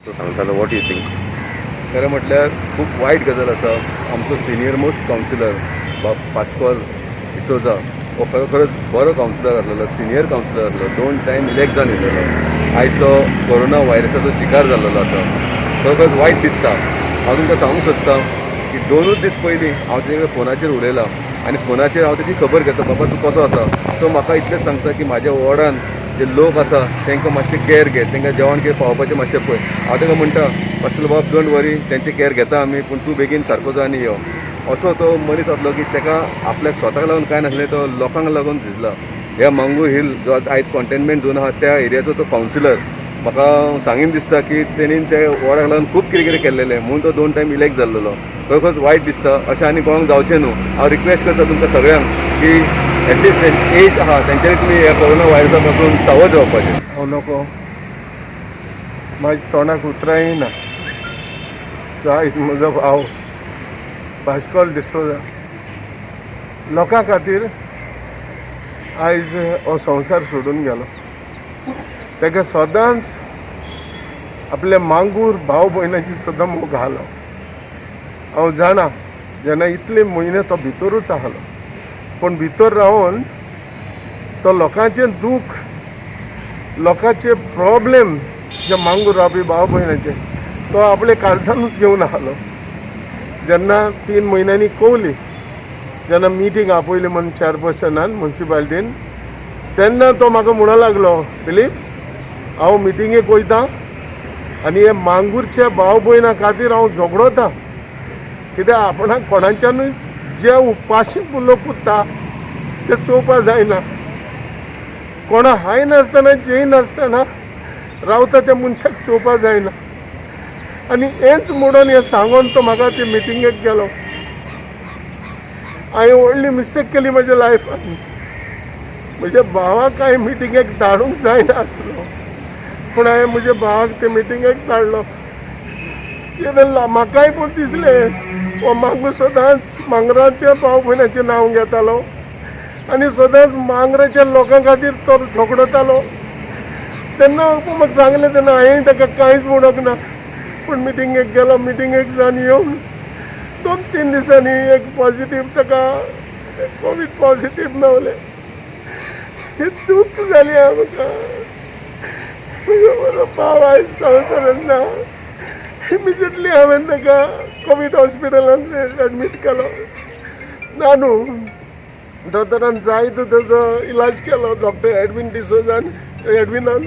तो सांगतालो what you think. खरें म्हटल्यार खूब वायट गजाल आसा. आमचो senior most councillor Pascal D'Souza हो खरोखरच बरो कावन्सिलर आसलेलो, सिनियर कावन्सिलर आसलो, 2 टायम इलेक्ट जावन येयलेलो. आयज तो कोरोना व्हायरसाचो शिकार जाल्लो आसा. खरोखरच वायट दिसता. हांव तुमकां सांगूंक सोदतां की 2च दीस पयलीं हांव तेजे फोनाचेर उलयलां आनी फोनाचेर हांव तेजी खबर घेता, बाबा तूं कसो आसा. तो म्हाका इतलेंच सांगता की म्हाज्या वॉर्डान जे लोक आसा तांकां मातशें कॅर घे, तांकां जेवण कितें पावोवपाचें मातशें पळय. हांव ताका म्हणटा मास्टर बाब डोंट वरी, तेंची कॅर घेता आमी, पूण तूं बेगीन सारको जा आनी यो. असो तो मनीस आसलो की ताका आपल्याक स्वताक लागून कांय नासलें, तो लोकांक लागून झिजला. ह्या मांगूर हिल जो आयज कंटेनमेंट झोन आहा त्या एरियाचो तो कावन्सिलर. म्हाका सांगीन दिसता की तेणी त्या वॉर्डाक लागून खूब कितें कितें केल्लेलें, म्हणून तो 2 टायम इलेक्ट जाल्लो. खरोखरच वायट दिसता. अशें आनी कोणाक जावचें न्हू. हांव रिक्वेस्ट करता तुमकां सगळ्यांक की एटलिस्ट एज आहा तेंच्यांनी तुमी ह्या कोरोना व्हायरसा पासून सावध रावपाचें. हांव नको, म्हाज्या तोंडाक उतरां येयना. आयज म्हजो भाव पास्कॉल डिसोजा लोकां खातीर आयज हो संवसार सोडून गेलो. ताका सदांच आपल्या मांगूर भाव भयणाची सुद्दां मोग आसलो. हांव जाणा जेन्ना इतले म्हयने तो भितरूच आसलो, पूण भितर रावन तो लोकांचें दूख, लोकांचे प्रॉब्लेम जे मांगूर रावपी भाव भयणाचे तो आपले काळजानूच घेवन आसलो. जेन्ना 3 म्हयन्यांनी कवली, जेन्ना मिटींग आपयली म्हण चॅरपर्सनान म्युन्सिपाल्टीन, तेन्ना तो म्हाका म्हणूंक लागलो, दिलीप हांव मिटिंगेक वयतां आनी हे मांगूरच्या भाव भयणां खातीर हांव झगडोतां. कित्याक आपणाक कोणाच्यानूय जे उपाशी लोक उत्ता ते चोवपा जायना. कोणा हाय नासतना जेय नासतना रावता त्या मनशाक चोवपा जायना. आनी हेंच म्हणून हें सांगून तो म्हाका ते मिटिंगेक गेलो. हांवें व्हडली मिस्टेक केली म्हज्या लायफान. म्हज्या भावाक हांवें मिटिंगेक धाडूंक जायना आसलो, पूण हांवें म्हज्या भावाक ते मिटिंगेक धाडलो. कितें म्हाकाय पूण दिसलें हो मांगूर सदांच मांगराच्या भाव भयणाचें नांव घेतालो आनी सदांच मांगराच्या लोकां खातीर तो झगडतालो. तेन्ना म्हाका सांगलें, तेन्ना हांवें ताका कांयच म्हणोंक ना. पूण मिटिंगेक गेलो, मिटिंगेक जावन येवन 2-3 दिसांनी एक पॉझिटीव ताका कोवीड पॉझिटीव मेवलें. ही दूख जाली आमकां. म्हजो बरो भाव आयज संवसारांत ना. इमिजिएटली हांवें ताका कोवीड हॉस्पिटलांत एडमीट केलो. ना न्हू, दोतोरान जायतो तेजो इलाज केलो. डॉक्टर एडविनान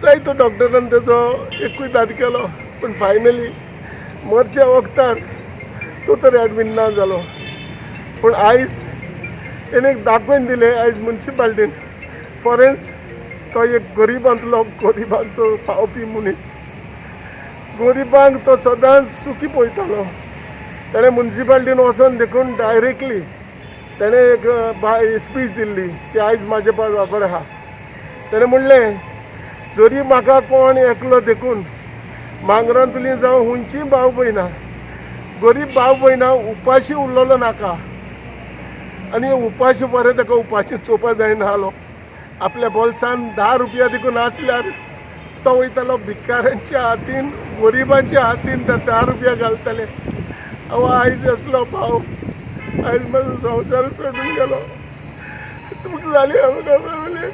जायतो डॉक्टरान तेजो एकूय दाद केलो, पूण फायनली मरच्या वखदार तो तर एडमीट ना जालो. पूण आयज तेणें दाखोवन दिलें आयज म्युन्सिपाल्टीन फॉरेन्स तो एक गरिबांचो पावपी मनीस. गरिबांक तो सदांच सुखी पळयतालो. ताणें म्युन्सिपाल्टीन वचोन देखून डायरेक्टली ताणें एक स्पीच दिल्ली की आयज म्हाजे वाबर आहा. ताणें म्हणलें जरी म्हाका कोण एकलो देखून मांगरांतली जावं हुंयची भाव भयणां, गरीब भाव भयणां उपाशी उरलेलो नाका. आनी उपाशी बरें ताका उपाशी चोवपा जायना आसलो. आपल्या बोल्सान 10 रुपया देखून आसल्यार तो वयतालो भिकाऱ्यांच्या हातीन, गरिबांच्या हातीन ते 10 रुपया घालताले. हांव आयज असलो भाव आयज म्हाजो संवसार सोडून गेलो. दूख जाली आमकां फॅमिली.